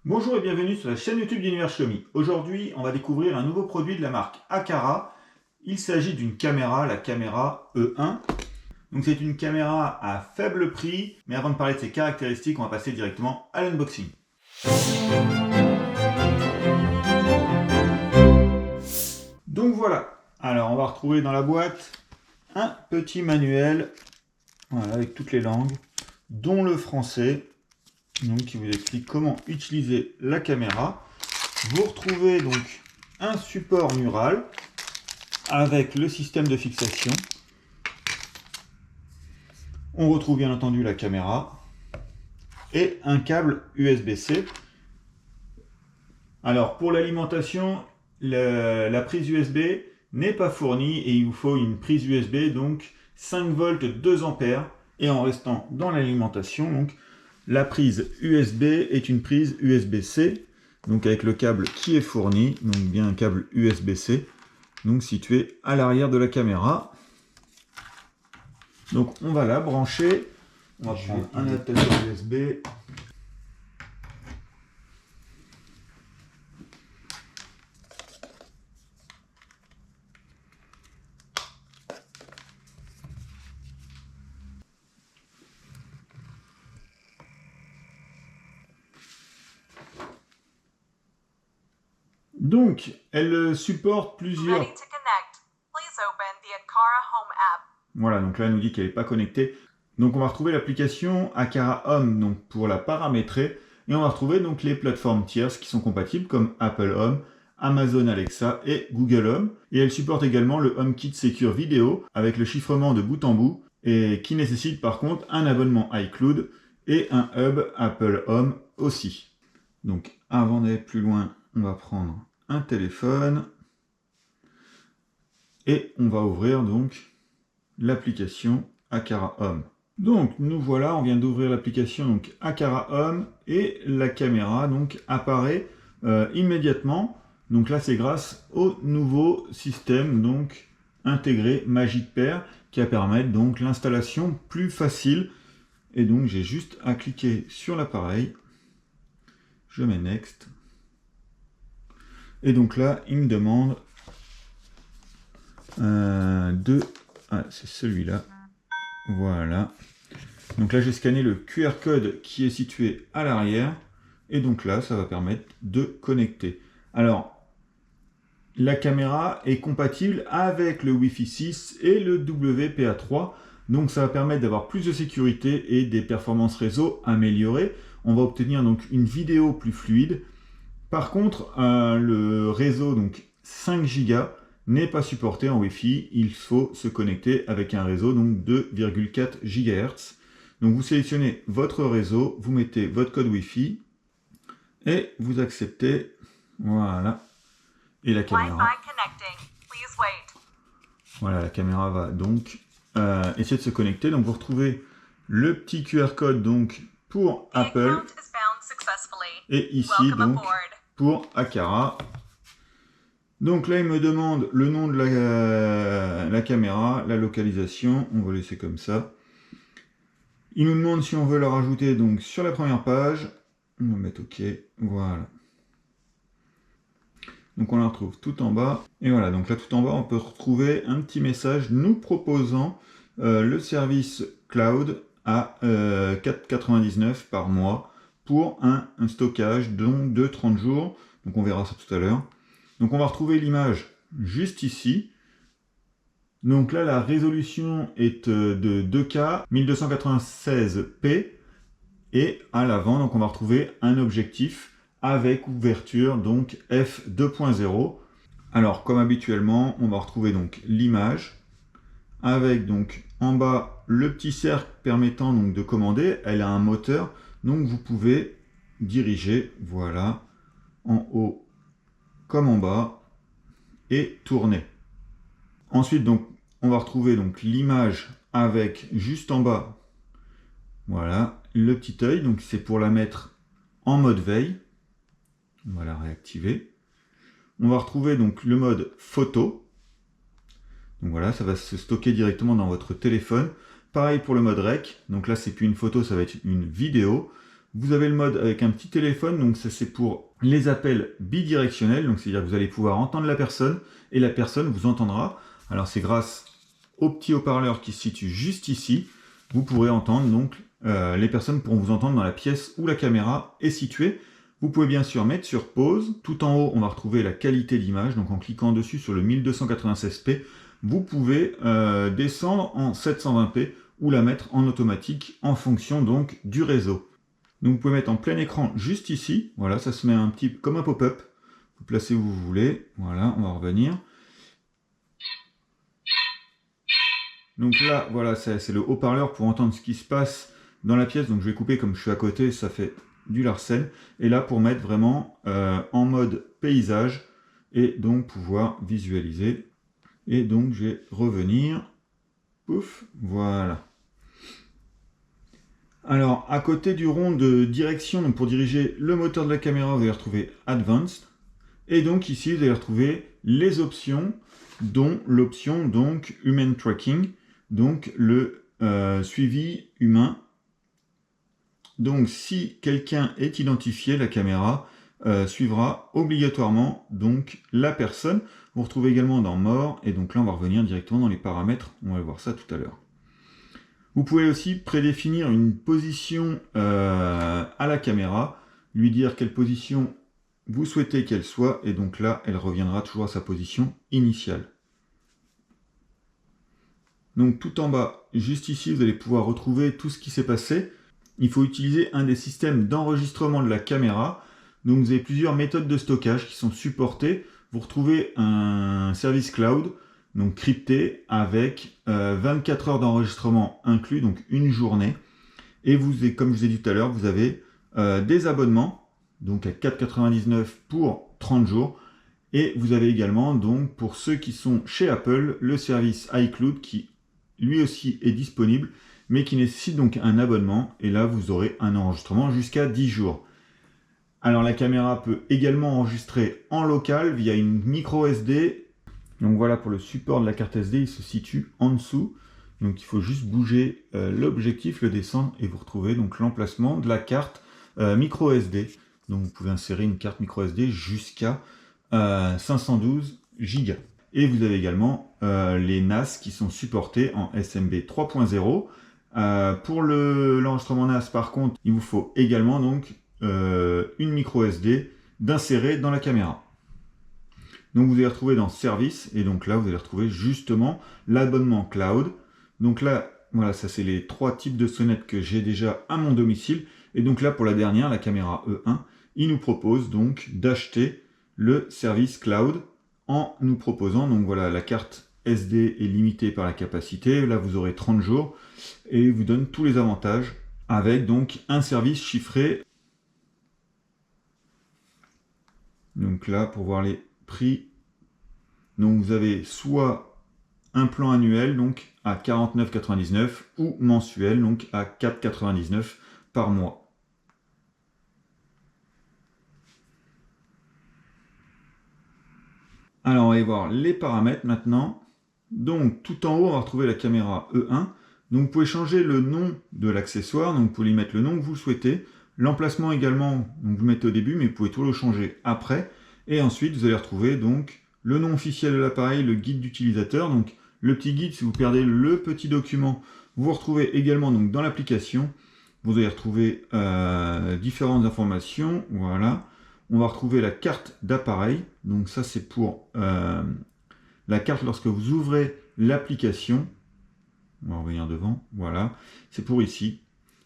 Bonjour et bienvenue sur la chaîne YouTube d'Univers Xiaomi. Aujourd'hui, on va découvrir un nouveau produit de la marque Aqara. Il s'agit d'une caméra, la caméra E1. Donc c'est une caméra à faible prix, mais avant de parler de ses caractéristiques, on va passer directement à l'unboxing. Donc voilà. Alors on va retrouver dans la boîte un petit manuel, voilà, avec toutes les langues, dont le français. Donc, qui vous explique comment utiliser la caméra. Vous retrouvez donc un support mural avec le système de fixation. On retrouve bien entendu la caméra et un câble USB-C. Alors pour l'alimentation, la prise USB n'est pas fournie et il vous faut une prise USB, donc 5 volts 2 ampères. Et en restant dans l'alimentation, donc la prise USB est une prise USB-C, donc avec le câble qui est fourni, donc bien un câble USB-C, donc situé à l'arrière de la caméra. Donc on va la brancher, on va prendre un adaptateur USB. Donc, elle supporte plusieurs... Voilà, donc là, elle nous dit qu'elle n'est pas connectée. Donc, on va retrouver l'application Aqara Home donc, pour la paramétrer. Et on va retrouver donc les plateformes tierces qui sont compatibles comme Apple Home, Amazon Alexa et Google Home. Et elle supporte également le HomeKit Secure Video avec le chiffrement de bout en bout et qui nécessite par contre un abonnement iCloud et un hub Apple Home aussi. Donc, avant d'aller plus loin, on va prendre un téléphone et on va ouvrir donc l'application Aqara Home. Donc nous voilà, on vient d'ouvrir l'application donc Aqara Home et la caméra donc apparaît immédiatement. Donc là c'est grâce au nouveau système donc intégré Magic Pair qui va permettre donc l'installation plus facile. Et donc j'ai juste à cliquer sur l'appareil, je mets Next. Et donc là, il me demande c'est celui-là. Voilà. Donc là, j'ai scanné le QR code qui est situé à l'arrière. Et donc là, ça va permettre de connecter. Alors, la caméra est compatible avec le Wi-Fi 6 et le WPA3. Donc ça va permettre d'avoir plus de sécurité et des performances réseau améliorées. On va obtenir donc une vidéo plus fluide. Par contre, le réseau donc 5 Go n'est pas supporté en Wi-Fi. Il faut se connecter avec un réseau donc 2,4 GHz. Donc vous sélectionnez votre réseau, vous mettez votre code Wi-Fi et vous acceptez. Voilà. Et la caméra. Voilà, la caméra va donc essayer de se connecter. Donc vous retrouvez le petit QR code donc pour Apple et ici donc pour Aqara. Donc là, il me demande le nom de la caméra, la localisation, on va laisser comme ça. Il nous demande si on veut la rajouter donc sur la première page. On va mettre OK, voilà. Donc on la retrouve tout en bas. Et voilà, donc là tout en bas, on peut retrouver un petit message nous proposant le service cloud à 4,99 par mois pour un stockage donc de 30 jours. Donc on verra ça tout à l'heure. Donc on va retrouver l'image juste ici. Donc là la résolution est de 2K 1296p et à l'avant donc on va retrouver un objectif avec ouverture donc f2.0. Alors comme habituellement on va retrouver donc l'image avec donc en bas le petit cercle permettant donc de commander. Elle a un moteur donc vous pouvez diriger voilà en haut comme en bas et tourner. Ensuite donc on va retrouver donc l'image avec juste en bas voilà le petit œil, donc c'est pour la mettre en mode veille. On va la réactiver. On va retrouver donc le mode photo. Donc voilà, ça va se stocker directement dans votre téléphone. Pareil pour le mode rec. Donc là, c'est plus une photo, ça va être une vidéo. Vous avez le mode avec un petit téléphone, donc ça c'est pour les appels bidirectionnels, donc c'est-à-dire que vous allez pouvoir entendre la personne et la personne vous entendra. Alors c'est grâce au petit haut-parleur qui se situe juste ici, vous pourrez entendre, donc les personnes pourront vous entendre dans la pièce où la caméra est située. Vous pouvez bien sûr mettre sur pause. Tout en haut, on va retrouver la qualité d'image, donc en cliquant dessus sur le 1296p, vous pouvez descendre en 720p ou la mettre en automatique en fonction donc du réseau. Donc vous pouvez mettre en plein écran juste ici, voilà, ça se met un petit comme un pop-up, vous placez où vous voulez, voilà, on va revenir. Donc là, voilà, c'est le haut-parleur pour entendre ce qui se passe dans la pièce, donc je vais couper comme je suis à côté, ça fait du Larsen, et là pour mettre vraiment en mode paysage, et donc pouvoir visualiser, et donc je vais revenir, pouf, voilà. Alors, à côté du rond de direction, donc pour diriger le moteur de la caméra, vous allez retrouver Advanced. Et donc ici, vous allez retrouver les options, dont l'option donc Human Tracking, donc le suivi humain. Donc si quelqu'un est identifié, la caméra suivra obligatoirement donc la personne. Vous retrouvez également dans Mort, et donc là on va revenir directement dans les paramètres, on va voir ça tout à l'heure. Vous pouvez aussi prédéfinir une position à la caméra, lui dire quelle position vous souhaitez qu'elle soit, et donc là, elle reviendra toujours à sa position initiale. Donc tout en bas, juste ici, vous allez pouvoir retrouver tout ce qui s'est passé. Il faut utiliser un des systèmes d'enregistrement de la caméra. Donc vous avez plusieurs méthodes de stockage qui sont supportées. Vous retrouvez un service cloud, donc crypté, avec 24 heures d'enregistrement inclus, donc une journée. Et comme je vous ai dit tout à l'heure, vous avez des abonnements, donc à 4,99 € pour 30 jours. Et vous avez également, donc pour ceux qui sont chez Apple, le service iCloud qui lui aussi est disponible, mais qui nécessite donc un abonnement. Et là, vous aurez un enregistrement jusqu'à 10 jours. Alors la caméra peut également enregistrer en local via une micro SD. Donc voilà, pour le support de la carte SD, il se situe en dessous. Donc il faut juste bouger l'objectif, le descendre, et vous retrouvez donc l'emplacement de la carte micro SD. Donc vous pouvez insérer une carte micro SD jusqu'à 512 Go. Et vous avez également les NAS qui sont supportés en SMB 3.0. Pour l'enregistrement NAS, par contre, il vous faut également donc une micro SD d'insérer dans la caméra. Donc vous allez retrouver dans Service, et donc là vous allez retrouver justement l'abonnement cloud. Donc là, voilà, ça c'est les 3 types de sonnettes que j'ai déjà à mon domicile. Et donc là pour la dernière, la caméra E1, il nous propose donc d'acheter le service cloud en nous proposant, donc voilà, la carte SD est limitée par la capacité, là vous aurez 30 jours, et il vous donne tous les avantages avec donc un service chiffré. Donc là pour voir les prix, donc vous avez soit un plan annuel donc à 49,99 € ou mensuel donc à 4,99 € par mois. Alors on va y voir les paramètres maintenant. Donc tout en haut on va retrouver la caméra E1. Donc vous pouvez changer le nom de l'accessoire, donc vous pouvez y mettre le nom que vous souhaitez. L'emplacement également, donc vous mettez au début, mais vous pouvez tout le changer après. Et ensuite vous allez retrouver donc le nom officiel de l'appareil, le guide d'utilisateur. Donc le petit guide, si vous perdez le petit document, vous retrouvez également donc dans l'application. Vous allez retrouver différentes informations. Voilà. On va retrouver la carte d'appareil. Donc ça c'est pour la carte lorsque vous ouvrez l'application. On va revenir devant. Voilà. C'est pour ici.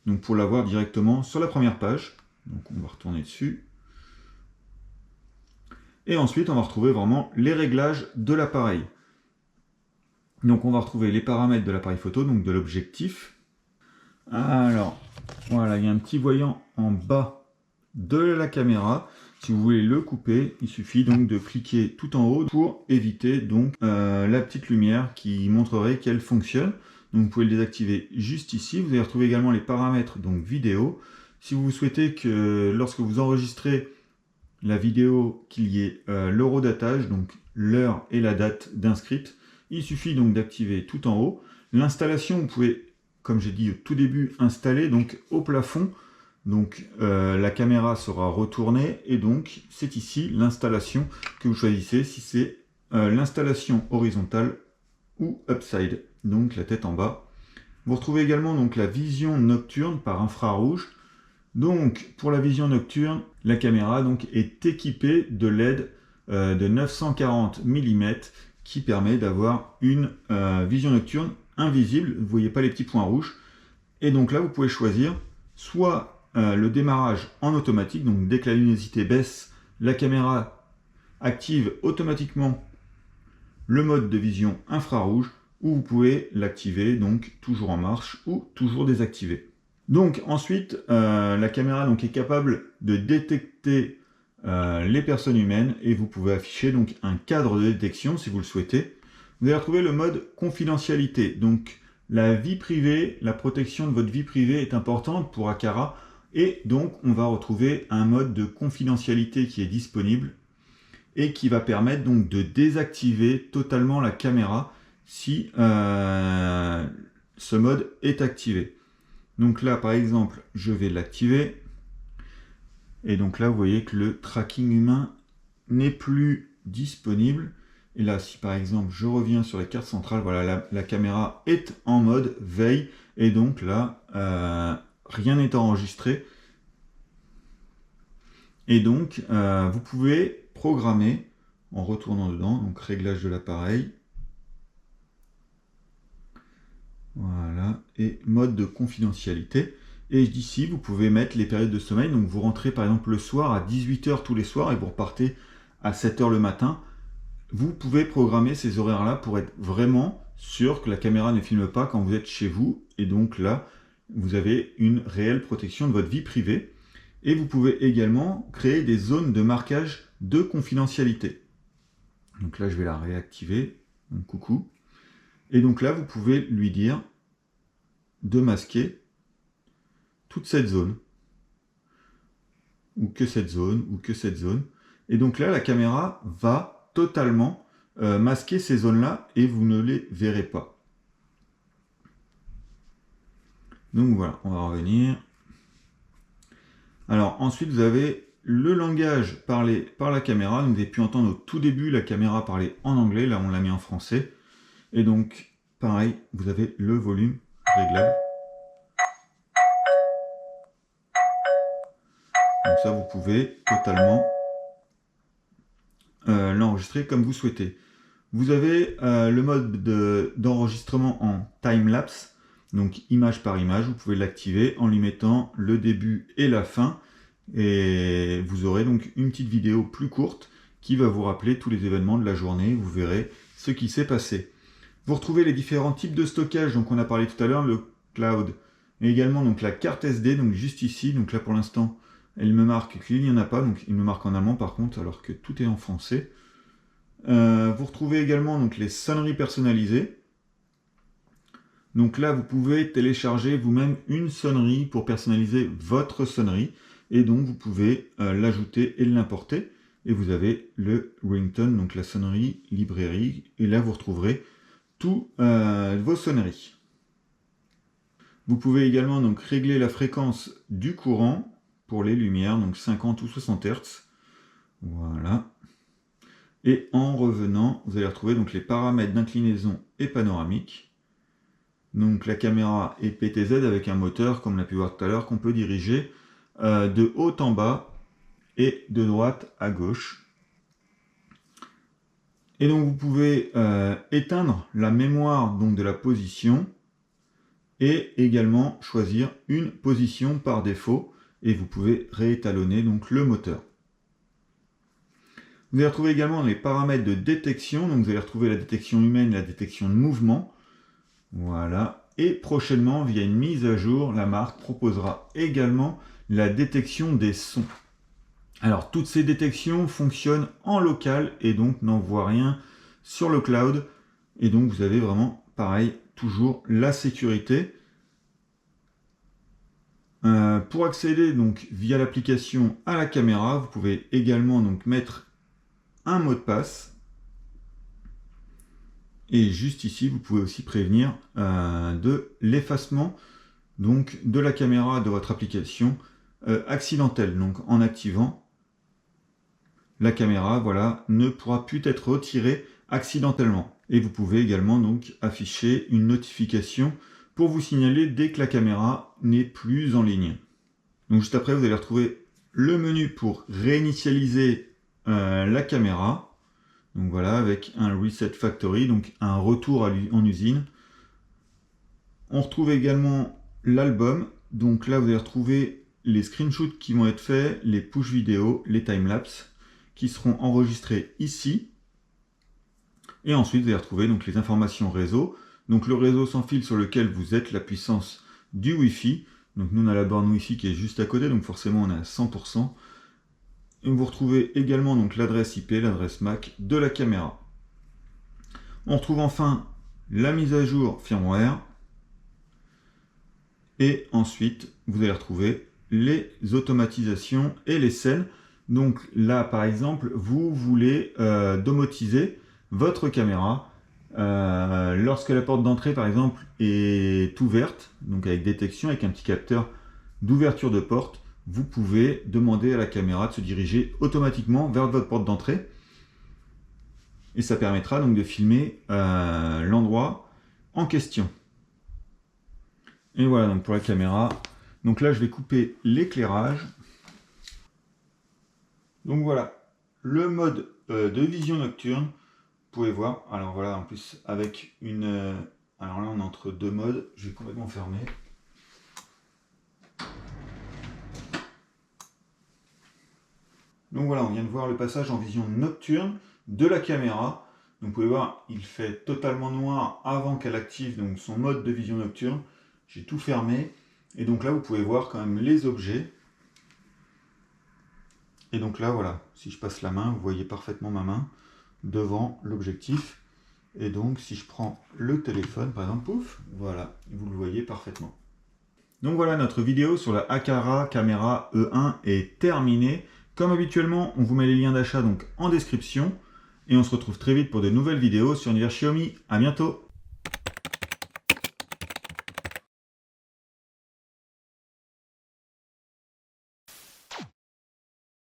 Donc pour l'avoir directement sur la première page. Donc on va retourner dessus. Et ensuite on va retrouver vraiment les réglages de l'appareil. Donc on va retrouver les paramètres de l'appareil photo, donc de l'objectif. Alors, voilà, il y a un petit voyant en bas de la caméra. Si vous voulez le couper, il suffit donc de cliquer tout en haut pour éviter donc la petite lumière qui montrerait qu'elle fonctionne. Donc vous pouvez le désactiver juste ici. Vous allez retrouver également les paramètres donc vidéo. Si vous souhaitez que lorsque vous enregistrez la vidéo qu'il y ait l'horodatage, donc l'heure et la date d'inscrite, il suffit donc d'activer tout en haut. L'installation, vous pouvez, comme j'ai dit au tout début, installer donc au plafond Donc la caméra sera retournée et donc c'est ici l'installation que vous choisissez, si c'est l'installation horizontale ou upside, donc la tête en bas. Vous retrouvez également donc la vision nocturne par infrarouge. Donc pour la vision nocturne, la caméra donc, est équipée de LED de 940 mm qui permet d'avoir une vision nocturne invisible, vous ne voyez pas les petits points rouges. Et donc là vous pouvez choisir soit le démarrage en automatique, donc dès que la luminosité baisse, la caméra active automatiquement le mode de vision infrarouge, ou vous pouvez l'activer, donc toujours en marche ou toujours désactiver. Donc ensuite, la caméra donc, est capable de détecter les personnes humaines et vous pouvez afficher donc, un cadre de détection si vous le souhaitez. Vous allez retrouver le mode confidentialité. Donc la vie privée, la protection de votre vie privée est importante pour Aqara et donc on va retrouver un mode de confidentialité qui est disponible et qui va permettre donc de désactiver totalement la caméra si ce mode est activé. Donc là, par exemple, je vais l'activer. Et donc là, vous voyez que le tracking humain n'est plus disponible. Et là, si par exemple, je reviens sur la carte centrale, voilà, la caméra est en mode veille. Et donc là, rien n'est enregistré. Et donc, vous pouvez programmer en retournant dedans, donc réglage de l'appareil. Voilà, et mode de confidentialité. Et d'ici, vous pouvez mettre les périodes de sommeil. Donc vous rentrez par exemple le soir à 18 h tous les soirs et vous repartez à 7 h le matin. Vous pouvez programmer ces horaires-là pour être vraiment sûr que la caméra ne filme pas quand vous êtes chez vous. Et donc là, vous avez une réelle protection de votre vie privée. Et vous pouvez également créer des zones de marquage de confidentialité. Donc là, je vais la réactiver. Donc coucou. Et donc là, vous pouvez lui dire de masquer toute cette zone, ou que cette zone, ou que cette zone. Et donc là, la caméra va totalement masquer ces zones-là et vous ne les verrez pas. Donc voilà, on va revenir. Alors ensuite, vous avez le langage parlé par la caméra. Donc, vous avez pu entendre au tout début la caméra parler en anglais. Là, on l'a mis en français. Et donc, pareil, vous avez le volume réglable. Donc ça, vous pouvez totalement l'enregistrer comme vous souhaitez. Vous avez le mode d'enregistrement en time-lapse, donc image par image. Vous pouvez l'activer en lui mettant le début et la fin. Et vous aurez donc une petite vidéo plus courte qui va vous rappeler tous les événements de la journée. Vous verrez ce qui s'est passé. Vous retrouvez les différents types de stockage, donc on a parlé tout à l'heure, le cloud, mais également donc la carte SD, donc juste ici, donc là pour l'instant, elle me marque qu'il n'y en a pas, donc il me marque en allemand par contre, alors que tout est en français. Vous retrouvez également donc les sonneries personnalisées. Donc là, vous pouvez télécharger vous-même une sonnerie pour personnaliser votre sonnerie, et donc vous pouvez l'ajouter et l'importer. Et vous avez le ringtone, donc la sonnerie librairie, et là vous retrouverez tous vos sonneries. Vous pouvez également donc régler la fréquence du courant pour les lumières, donc 50 ou 60 Hz. Voilà. Et en revenant, vous allez retrouver donc les paramètres d'inclinaison et panoramique. Donc la caméra est PTZ avec un moteur, comme on a pu voir tout à l'heure, qu'on peut diriger de haut en bas et de droite à gauche. Et donc vous pouvez éteindre la mémoire donc, de la position et également choisir une position par défaut et vous pouvez réétalonner donc, le moteur. Vous allez retrouver également les paramètres de détection, donc vous allez retrouver la détection humaine et la détection de mouvement. Voilà. Et prochainement, via une mise à jour, la marque proposera également la détection des sons. Alors, toutes ces détections fonctionnent en local et donc n'envoient rien sur le cloud. Et donc, vous avez vraiment, pareil, toujours la sécurité. Pour accéder donc via l'application à la caméra, vous pouvez également donc mettre un mot de passe. Et juste ici, vous pouvez aussi prévenir de l'effacement donc de la caméra de votre application accidentelle. Donc en activant, la caméra voilà, ne pourra plus être retirée accidentellement. Et vous pouvez également donc afficher une notification pour vous signaler dès que la caméra n'est plus en ligne. Donc juste après, vous allez retrouver le menu pour réinitialiser la caméra. Donc voilà, avec un Reset Factory, donc un retour en usine. On retrouve également l'album. Donc là, vous allez retrouver les screenshots qui vont être faits, les push vidéo, les timelapses, qui seront enregistrés ici. Et ensuite, vous allez retrouver donc les informations réseau. Donc le réseau sans fil sur lequel vous êtes, la puissance du Wi-Fi. Donc nous, on a la borne Wi-Fi qui est juste à côté, donc forcément on est à 100%. Et vous retrouvez également donc l'adresse IP, l'adresse MAC de la caméra. On retrouve enfin la mise à jour firmware. Et ensuite, vous allez retrouver les automatisations et les scènes. Donc là, par exemple, vous voulez domotiser votre caméra lorsque la porte d'entrée, par exemple, est ouverte, donc avec détection, avec un petit capteur d'ouverture de porte. Vous pouvez demander à la caméra de se diriger automatiquement vers votre porte d'entrée. Et ça permettra donc de filmer l'endroit en question. Et voilà donc pour la caméra. Donc là, je vais couper l'éclairage. Donc voilà, le mode de vision nocturne. Vous pouvez voir. Alors voilà, en plus avec une... alors là, on est entre deux modes. Je vais complètement fermer. Donc voilà, on vient de voir le passage en vision nocturne de la caméra. Donc vous pouvez voir, il fait totalement noir avant qu'elle active donc son mode de vision nocturne. J'ai tout fermé. Et donc là, vous pouvez voir quand même les objets. Et donc là, voilà, si je passe la main, vous voyez parfaitement ma main devant l'objectif. Et donc, si je prends le téléphone, par exemple, pouf, voilà, vous le voyez parfaitement. Donc voilà, notre vidéo sur la Aqara Camera E1 est terminée. Comme habituellement, on vous met les liens d'achat donc en description. Et on se retrouve très vite pour de nouvelles vidéos sur Univers Xiaomi. À bientôt!